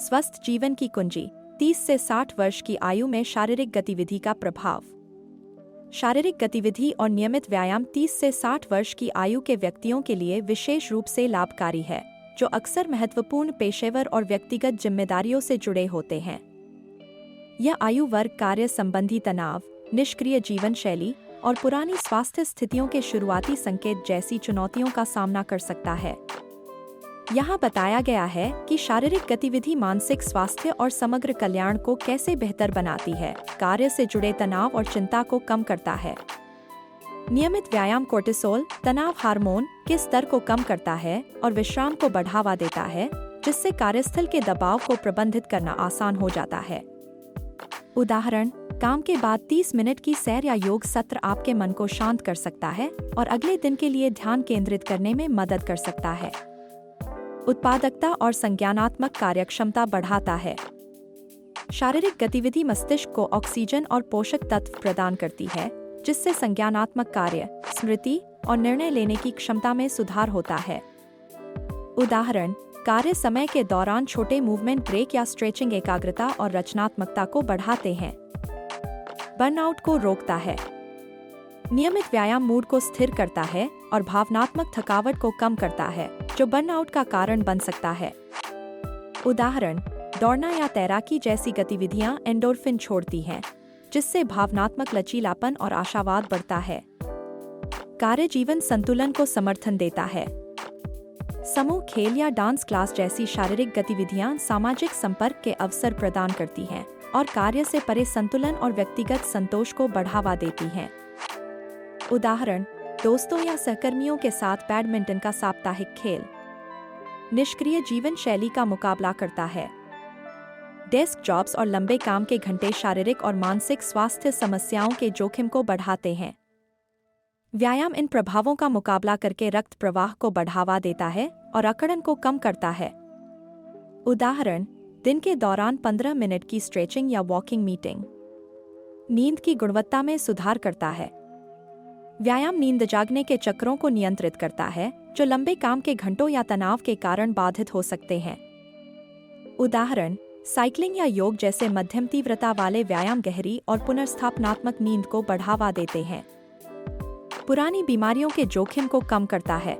स्वस्थ जीवन की कुंजी। 30 से 60 वर्ष की आयु में शारीरिक गतिविधि का प्रभाव। शारीरिक गतिविधि और नियमित व्यायाम 30 से 60 वर्ष की आयु के व्यक्तियों के लिए विशेष रूप से लाभकारी है, जो अक्सर महत्वपूर्ण पेशेवर और व्यक्तिगत जिम्मेदारियों से जुड़े होते हैं। यह आयु वर्ग कार्य संबंधी तनाव, निष्क्रिय जीवन शैली और पुरानी स्वास्थ्य स्थितियों के शुरुआती संकेत जैसी चुनौतियों का सामना कर सकता है। यहाँ बताया गया है कि शारीरिक गतिविधि मानसिक स्वास्थ्य और समग्र कल्याण को कैसे बेहतर बनाती है, कार्य से जुड़े तनाव और चिंता को कम करता है। नियमित व्यायाम कोर्टिसोल, तनाव हार्मोन के स्तर को कम करता है और विश्राम को बढ़ावा देता है, जिससे कार्यस्थल के दबाव को प्रबंधित करना आसान हो जाता है। उदाहरण, काम के बाद 30 मिनट की सैर या योग सत्र आपके मन को शांत कर सकता है और अगले दिन के लिए ध्यान केंद्रित करने में मदद कर सकता है। उत्पादकता और संज्ञानात्मक कार्यक्षमता बढ़ाता है। शारीरिक गतिविधि मस्तिष्क को ऑक्सीजन और पोषक तत्व प्रदान करती है, जिससे संज्ञानात्मक कार्य, स्मृति और निर्णय लेने की क्षमता में सुधार होता है। उदाहरण, कार्य समय के दौरान छोटे मूवमेंट ब्रेक या स्ट्रेचिंग एकाग्रता और रचनात्मकता को बढ़ाते हैं। बर्नआउट को रोकता है। नियमित व्यायाम मूड को स्थिर करता है और भावनात्मक थकावट को कम करता है, जो बर्नआउट का कारण बन सकता है। उदाहरण, दौड़ना या तैराकी जैसी गतिविधियां एंडोर्फिन छोड़ती हैं, जिससे भावनात्मक लचीलापन और आशावाद बढ़ता है। कार्य जीवन संतुलन को समर्थन देता है। समूह खेल या डांस क्लास जैसी शारीरिक गतिविधियां सामाजिक संपर्क के अवसर प्रदान करती हैं और कार्य से परे संतुलन और व्यक्तिगत संतोष को बढ़ावा देती हैं। उदाहरण, दोस्तों या सहकर्मियों के साथ बैडमिंटन का साप्ताहिक खेल। निष्क्रिय जीवन शैली का मुकाबला करता है। डेस्क जॉब्स और लंबे काम के घंटे शारीरिक और मानसिक स्वास्थ्य समस्याओं के जोखिम को बढ़ाते हैं। व्यायाम इन प्रभावों का मुकाबला करके रक्त प्रवाह को बढ़ावा देता है और अकड़न को कम करता है। उदाहरण, दिन के दौरान 15 मिनट की स्ट्रेचिंग या वॉकिंग मीटिंग। नींद की गुणवत्ता में सुधार करता है। व्यायाम नींद जागने के चक्रों को नियंत्रित करता है, जो लंबे काम के घंटों या तनाव के कारण बाधित हो सकते हैं। उदाहरण, साइकिलिंग या योग जैसे मध्यम तीव्रता वाले व्यायाम गहरी और पुनर्स्थापनात्मक नींद को बढ़ावा देते हैं। पुरानी बीमारियों के जोखिम को कम करता है।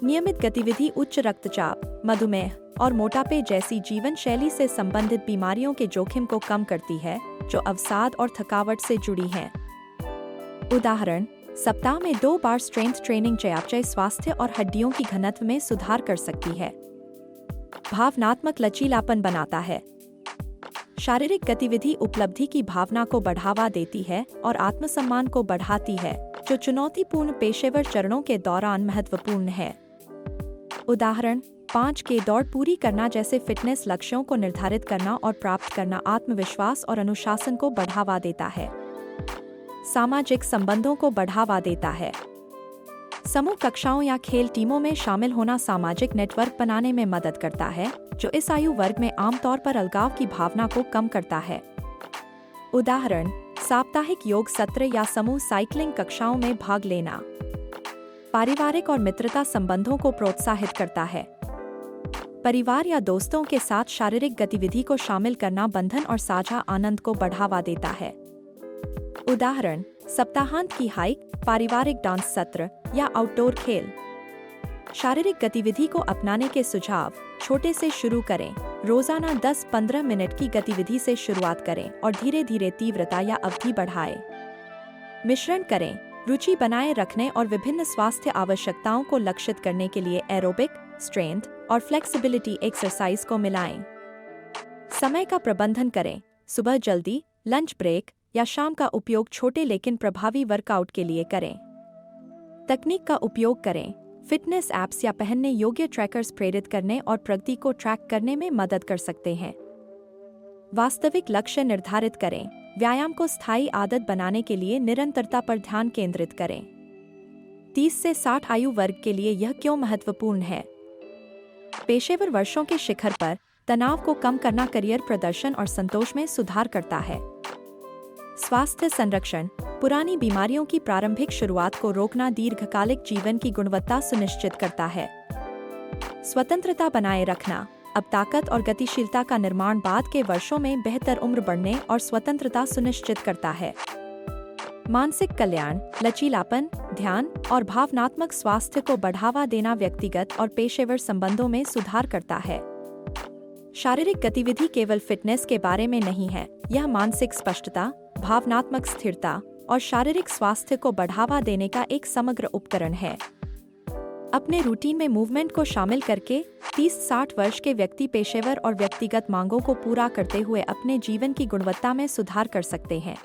नियमित गतिविधि उच्च रक्तचाप, मधुमेह और मोटापे जैसी जीवन शैली से संबंधित बीमारियों के जोखिम को कम करती है, जो अवसाद और थकावट से जुड़ी हैं। उदाहरण, सप्ताह में 2 बार स्ट्रेंथ ट्रेनिंग चयापचय स्वास्थ्य और हड्डियों की घनत्व में सुधार कर सकती है। भावनात्मक लचीलापन बनाता है। शारीरिक गतिविधि उपलब्धि की भावना को बढ़ावा देती है और आत्मसम्मान को बढ़ाती है, जो चुनौतीपूर्ण पेशेवर चरणों के दौरान महत्वपूर्ण है। उदाहरण, 5K दौड़ पूरी करना जैसे फिटनेस लक्ष्यों को निर्धारित करना और प्राप्त करना आत्मविश्वास और अनुशासन को बढ़ावा देता है। सामाजिक संबंधों को बढ़ावा देता है। समूह कक्षाओं या खेल टीमों में शामिल होना सामाजिक नेटवर्क बनाने में मदद करता है, जो इस आयु वर्ग में आमतौर पर अलगाव की भावना को कम करता है। उदाहरण, साप्ताहिक योग सत्र या समूह साइकिलिंग कक्षाओं में भाग लेना। पारिवारिक और मित्रता संबंधों को प्रोत्साहित करता है। परिवार या दोस्तों के साथ शारीरिक गतिविधि को शामिल करना बंधन और साझा आनंद को बढ़ावा देता है। उदाहरण, सप्ताहांत की हाइक, पारिवारिक डांस सत्र या आउटडोर खेल। शारीरिक गतिविधि को अपनाने के सुझाव: छोटे से शुरू करें। रोजाना 10-15 मिनट की गतिविधि से शुरुआत करें और धीरे धीरे तीव्रता या अवधि बढ़ाएं। मिश्रण करें। रुचि बनाए रखने और विभिन्न स्वास्थ्य आवश्यकताओं को लक्षित करने के लिए एरोबिक, स्ट्रेंथ और फ्लेक्सिबिलिटी एक्सरसाइज को मिलाएं। समय का प्रबंधन करें। सुबह जल्दी, लंच ब्रेक या शाम का उपयोग छोटे लेकिन प्रभावी वर्कआउट के लिए करें। तकनीक का उपयोग करें। फिटनेस ऐप्स या पहनने योग्य ट्रैकर्स प्रेरित करने और प्रगति को ट्रैक करने में मदद कर सकते हैं। वास्तविक लक्ष्य निर्धारित करें। व्यायाम को स्थायी आदत बनाने के लिए निरंतरता पर ध्यान केंद्रित करें। 30 से 60 आयु वर्ग के लिए यह क्यों महत्वपूर्ण है? पेशेवर वर्षों के शिखर पर तनाव को कम करना करियर प्रदर्शन और संतोष में सुधार करता है। स्वास्थ्य संरक्षण, पुरानी बीमारियों की प्रारंभिक शुरुआत को रोकना दीर्घकालिक जीवन की गुणवत्ता सुनिश्चित करता है। स्वतंत्रता बनाए रखना, अब ताकत और गतिशीलता का निर्माण बाद के वर्षों में बेहतर उम्र बढ़ने और स्वतंत्रता सुनिश्चित करता है। मानसिक कल्याण, लचीलापन, ध्यान और भावनात्मक स्वास्थ्य को बढ़ावा देना व्यक्तिगत और पेशेवर संबंधों में सुधार करता है। शारीरिक गतिविधि केवल फिटनेस के बारे में नहीं है, यह मानसिक स्पष्टता, भावनात्मक स्थिरता और शारीरिक स्वास्थ्य को बढ़ावा देने का एक समग्र उपकरण है। अपने रूटीन में मूवमेंट को शामिल करके 30-60 वर्ष के व्यक्ति पेशेवर और व्यक्तिगत मांगों को पूरा करते हुए अपने जीवन की गुणवत्ता में सुधार कर सकते हैं।